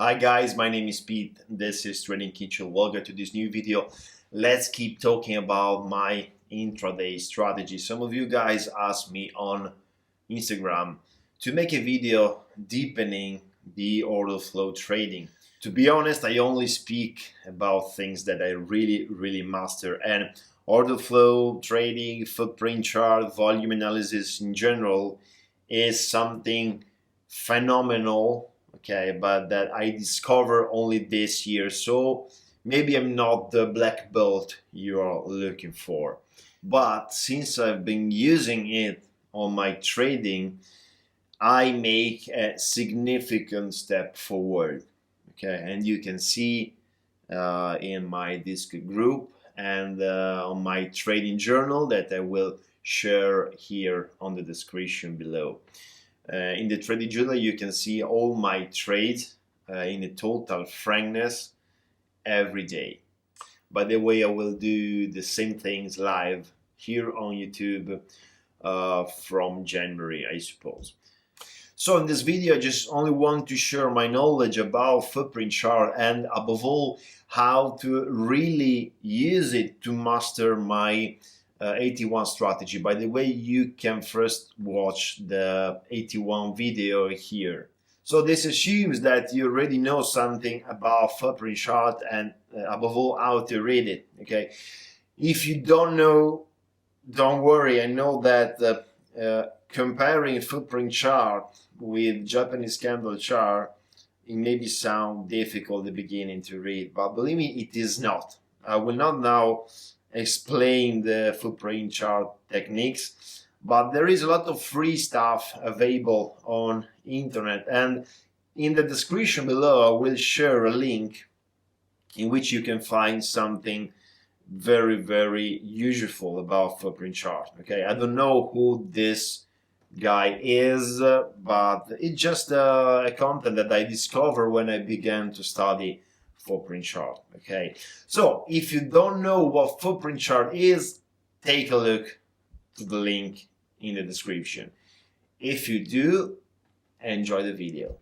Hi guys, my name is Pete. This is Trading Kitchen. Welcome to this new video. Let's keep talking about my intraday strategy. Some of you guys asked me on Instagram to make a video deepening the order flow trading. To be honest, I only speak about things that I really master, and order flow trading, footprint chart, volume analysis in general is something phenomenal, okay, but that I discovered only this year. So maybe I'm not the black belt you're looking for, but since I've been using it on my trading, I make a significant step forward. Okay, and you can see in my Discord group and on my trading journal that I will share here on the description below. In the trading journal, you can see all my trades in a total frankness every day. By the way, I will do the same things live here on YouTube from January, I suppose. So in this video, I just only want to share my knowledge about footprint chart and above all, how to really use it to master my 81 strategy. By the way, you can first watch the 81 video here. So this assumes that you already know something about footprint chart and above all, how to read it, okay? If you don't know, don't worry. I know that comparing footprint chart with Japanese candle chart, it maybe sound difficult at the beginning to read, but believe me, it is not. I will not now explain the footprint chart techniques, but there is a lot of free stuff available on internet, and in the description below I will share a link in which you can find something very useful about footprint chart. Okay, I don't know who this guy is, but it's just a content that I discovered when I began to study footprint chart. Okay, so if you don't know what footprint chart is, take a look to the link in the description. If you do, enjoy the video.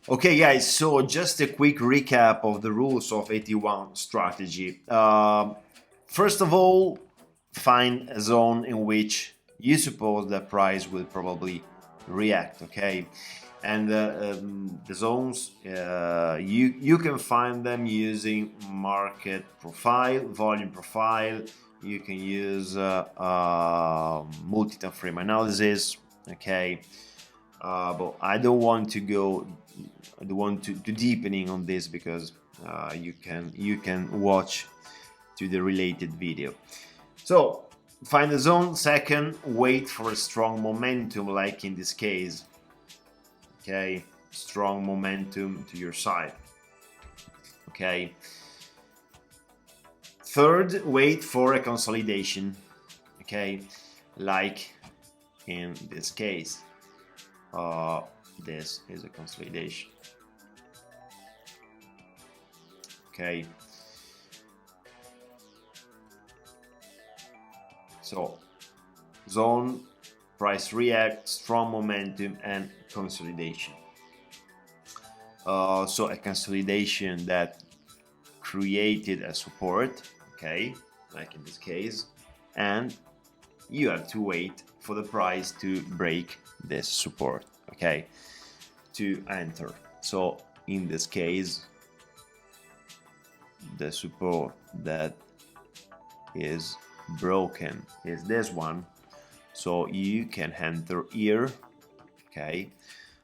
Okay guys, so just a quick recap of the rules of 81 strategy. First of all, find a zone in which you suppose the price will probably react, okay? And the zones, you can find them using market profile, volume profile. You can use multi-time frame analysis, okay? But I don't want to go. I don't want to deepening on this because you can watch to the related video. So find the zone. Second, wait for a strong momentum, like in this case. Okay, strong momentum to your side. Okay. Third, wait for a consolidation. Okay, like in this case. This is a consolidation. Okay. So, zone, price react, strong momentum, and consolidation. So a consolidation that created a support, okay, like in this case, and you have to wait for the price to break this support, okay, to enter. So in this case, the support that is broken is this one, so you can enter here, okay.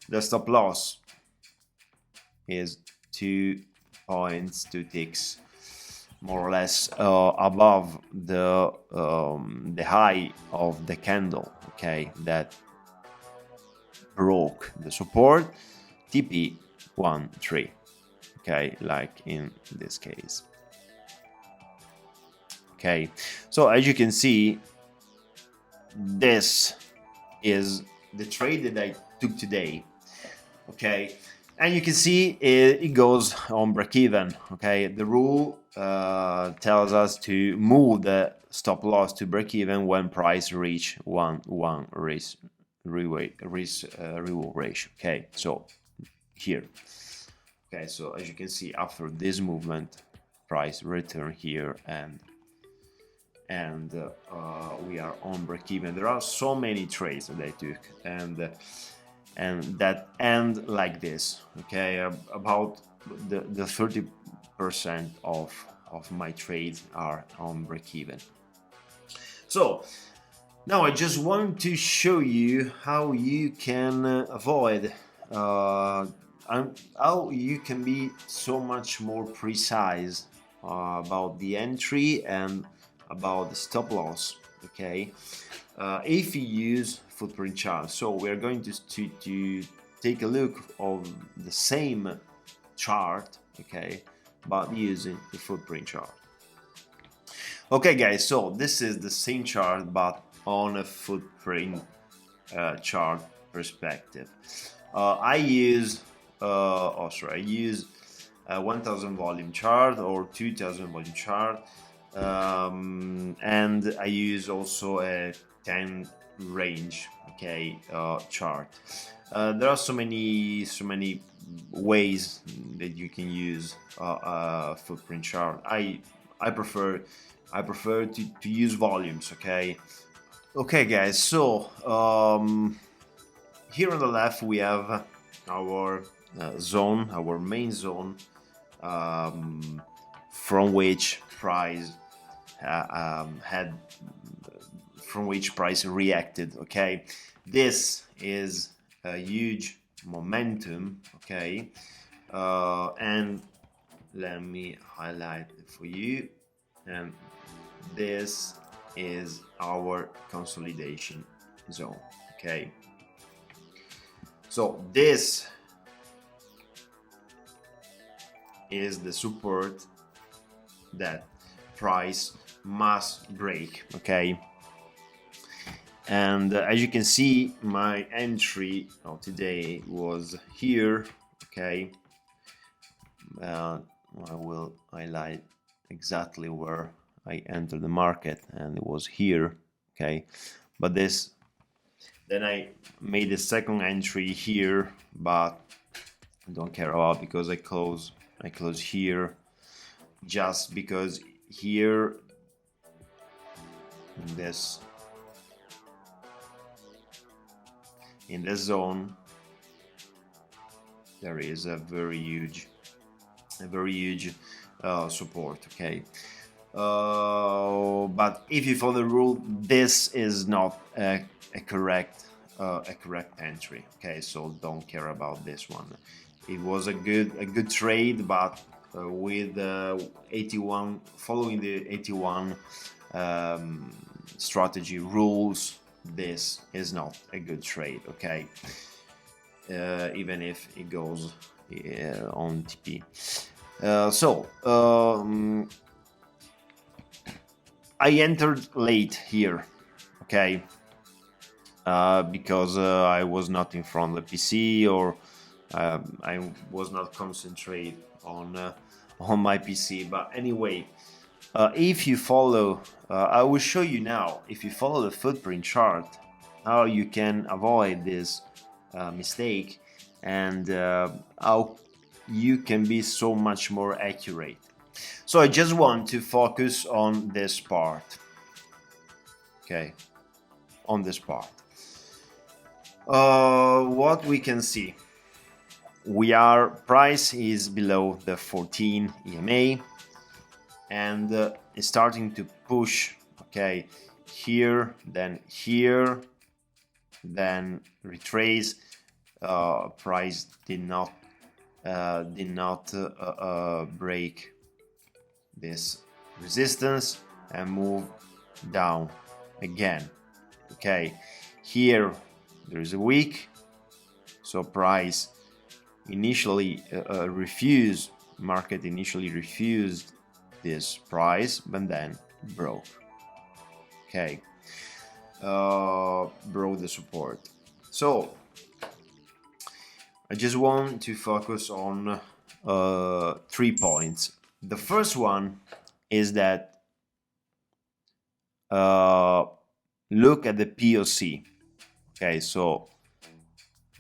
The stop loss is 2 points, 2 ticks, more or less above the high of the candle, okay, that broke the support, TP 1-3, okay, like in this case. Okay, so as you can see, this is the trade that I took today, okay, and you can see it goes on break even. Okay, the rule tells us to move the stop loss to break even when price reach 1 risk reward ratio. Okay, so here, okay, so as you can see, after this movement, price return here, and we are on break even. There are so many trades that I took, and that end like this. Okay, about the 30% of my trades are on break even. So now I just want to show you how you can avoid how you can be so much more precise about the entry and about the stop loss. Okay, if you use footprint chart. So we're going to take a look of the same chart, okay, but using the footprint chart. Okay guys, so this is the same chart but on a footprint chart perspective. I use I use a 1000 volume chart or 2000 volume chart, and I use also a 10 range, okay, chart. There are so many ways that you can use a footprint chart. I prefer to use volumes. Okay guys, so here on the left we have our zone, our main zone, from which price reacted. Okay, this is a huge momentum. Okay, and let me highlight it for you, and this is our consolidation zone. Okay, so this is the support that price must break. Okay, and as you can see, my entry of today was here. Okay, I will highlight exactly where I entered the market, and it was here. Okay, but then I made a second entry here, but I don't care about, because I close here, just because here in this zone there is a very huge support. Okay, but if you follow the rule, this is not a correct entry. Okay, so don't care about this one. It was a good trade, but with 81, following the 81 strategy rules, this is not a good trade. Okay, even if it goes on TP. I entered late here. Okay, because I was not in front of the PC, or I was not concentrated on my PC. But anyway, if you follow, I will show you now, if you follow the footprint chart, how you can avoid this mistake, and how you can be so much more accurate. So I just want to focus on this part. Okay, on this part. What we can see, price is below the 14 EMA, and it's starting to push. Okay, here, then retrace. Price did not break this resistance and move down again. Okay, here there is a wick, so price initially market initially refused this price, but then broke. Okay, broke the support. So I just want to focus on 3 points. The first one is that look at the POC. Okay, so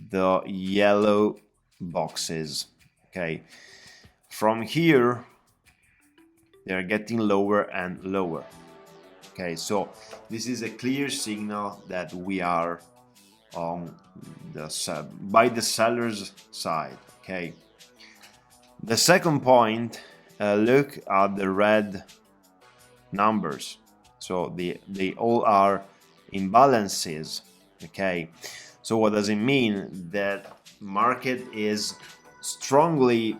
the yellow boxes. Okay, from here they're getting lower and lower. Okay, so this is a clear signal that we are on by the seller's side. Okay, the second point, look at the red numbers. So they all are imbalances. Okay, so what does it mean? That market is strongly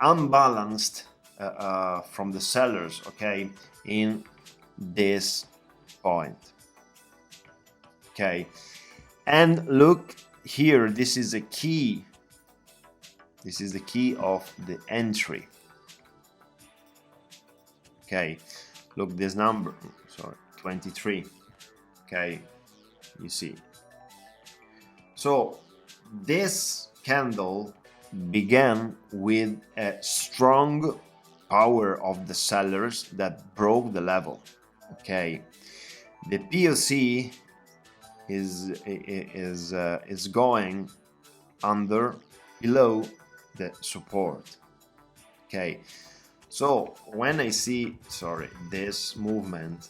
unbalanced from the sellers. Okay, in this point. Okay, and look here, this is a key. This is the key of the entry. Okay, look this number, sorry, 23. Okay, you see. So this candle began with a strong power of the sellers that broke the level. Okay, the POC is going under below the support. Okay, so when I see this movement,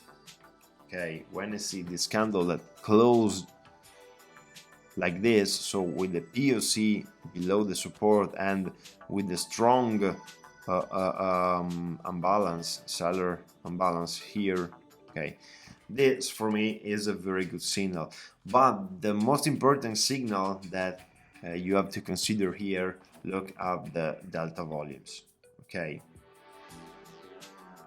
okay, when I see this candle that closed like this, so with the POC below the support and with the strong unbalance, seller unbalance here, okay, this for me is a very good signal. But the most important signal that you have to consider here, look at the delta volumes. Okay,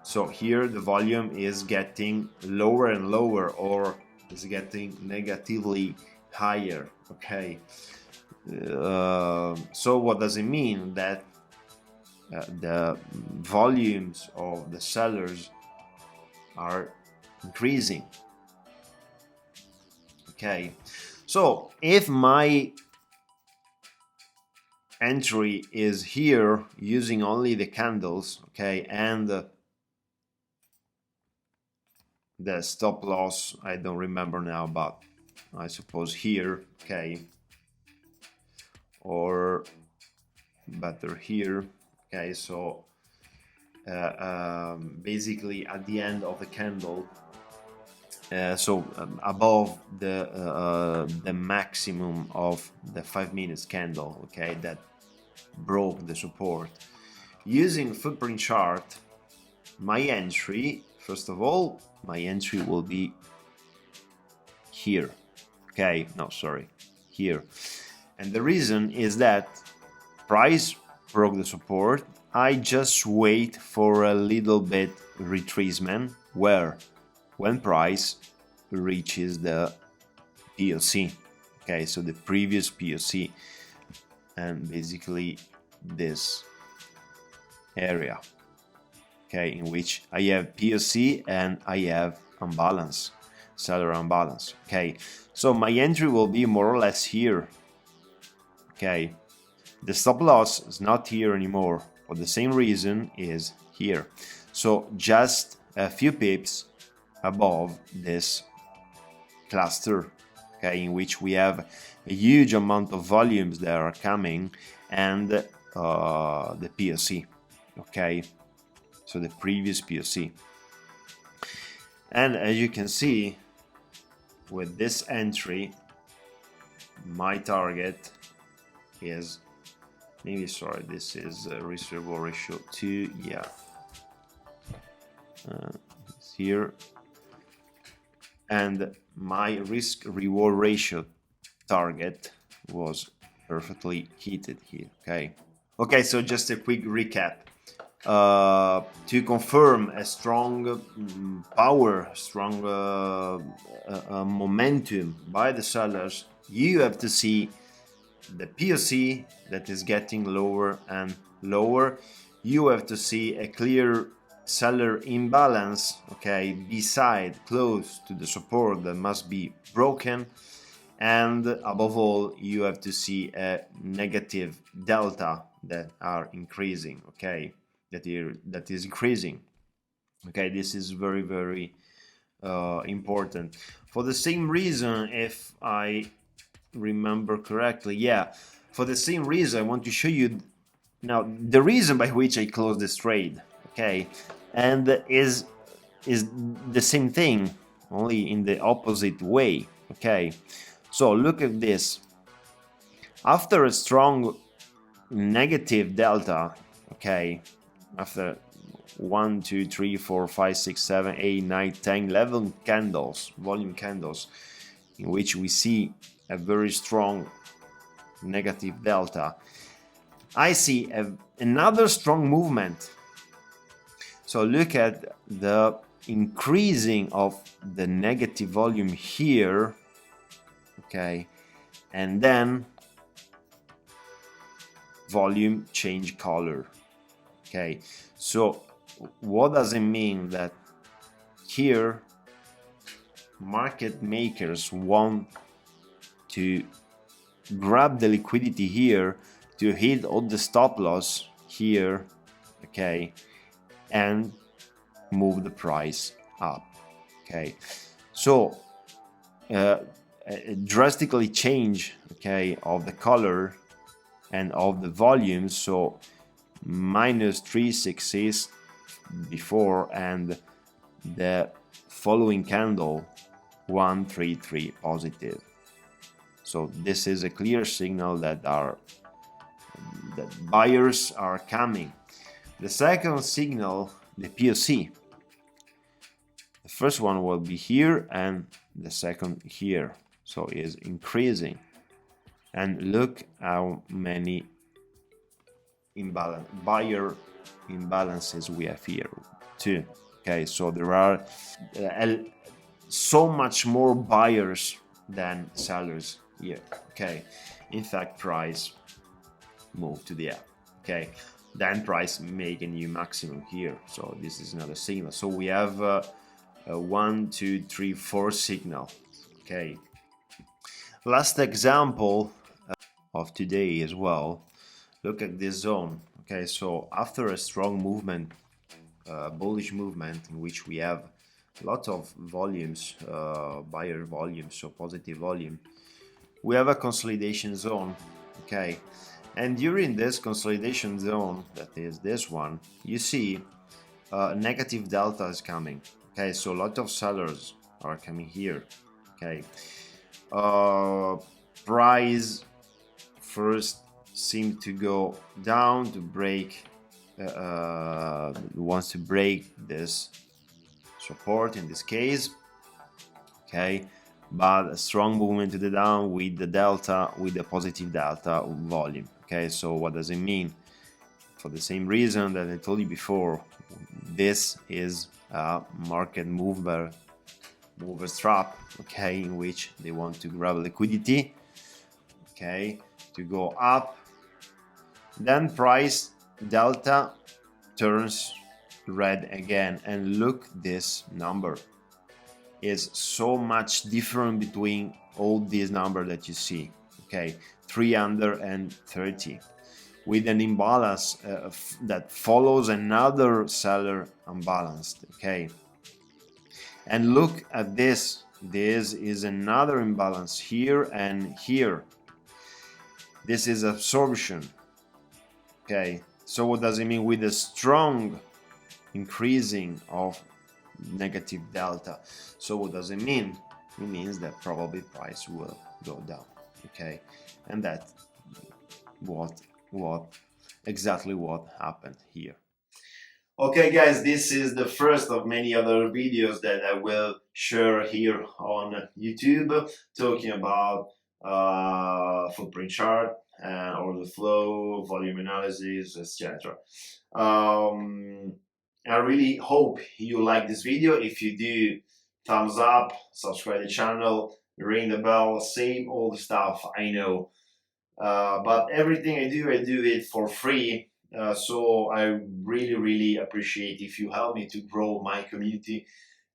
so here the volume is getting lower and lower, or is getting negatively higher. Okay, so what does it mean? That the volumes of the sellers are increasing. Okay, so if my entry is here using only the candles, okay, and the stop loss, I don't remember now, but I suppose here, okay, or better here. Okay, so basically at the end of the candle, above the maximum of the 5 minutes candle, okay, that broke the support. Using footprint chart, my entry, first of all, my entry will be here. Okay, no, sorry, here. And the reason is that price broke the support. I just wait for a little bit retracement where when price reaches the POC. Okay, so the previous POC, and basically this area, okay, in which I have POC and I have unbalance, seller unbalance. Okay, so my entry will be more or less here. Okay, the stop loss is not here anymore for the same reason is here, so just a few pips above this cluster, okay, in which we have a huge amount of volumes that are coming, and the POC, okay, so the previous POC. And as you can see, with this entry, my target is this is risk reward ratio 2, yeah, it's here, and my risk reward ratio target was perfectly hit here. Okay, so just a quick recap. To confirm a strong power, strong momentum by the sellers, you have to see the POC that is getting lower and lower. You have to see a clear seller imbalance, okay, beside, close to the support that must be broken, and above all, you have to see a negative delta that are increasing, okay, that is increasing. Okay, this is very, very important. For the same reason, if I remember correctly, yeah, for the same reason, I want to show you now the reason by which I closed this trade. Okay, and is the same thing, only in the opposite way. Okay, so look at this. After a strong negative delta, okay, after 1 2 3 4 5 6 7 8 9 10 11 candles, volume candles, in which we see a very strong negative delta, I see another strong movement. So look at the increasing of the negative volume here, okay, and then volume change color. Okay, so what does it mean? That here market makers want to grab the liquidity here to hit all the stop loss here, okay, and move the price up. Okay, so drastically change, okay, of the color and of the volume. So minus 366 before, and the following candle 133 positive. So this is a clear signal that buyers are coming. The second signal, the POC. The first one will be here and the second here, so is increasing. And look how many buyer imbalances we have here too. Okay, so there are so much more buyers than sellers here. Okay, in fact, price move to the up. Okay, then price make a new maximum here. So this is another signal. So we have a 1 2 3 4 signal. Okay, last example of today as well. Look at this zone. Okay, so after a strong movement, bullish movement, in which we have lots of volumes, buyer volume, so positive volume, we have a consolidation zone. Okay, and during this consolidation zone, that is this one, you see negative delta is coming. Okay, so a lot of sellers are coming here. Okay, price first seem to go down to break, wants to break this support in this case. Okay, but a strong movement to the down with the delta, with the positive delta volume. Okay, so what does it mean? For the same reason that I told you before, this is a market mover's trap. Okay, in which they want to grab liquidity, okay, to go up. Then price delta turns red again, and look, this number is so much different between all these numbers that you see. Okay, 330 with an imbalance that follows another seller unbalanced. Okay, and look at this. This is another imbalance here and here. This is absorption. Okay, so what does it mean? With a strong increasing of negative delta. So what does it mean? It means that probably price will go down. Okay, and that's exactly what happened here. Okay guys, this is the first of many other videos that I will share here on YouTube, talking about footprint chart and order flow, volume analysis, etc. I really hope you like this video. If you do, thumbs up, subscribe the channel, ring the bell, save all the stuff I know. But everything I do it for free. So I really appreciate if you help me to grow my community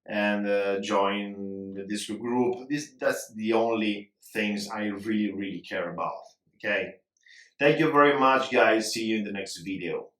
and join the Discord group. That's the only things I really care about. Okay. Thank you very much, guys. See you in the next video.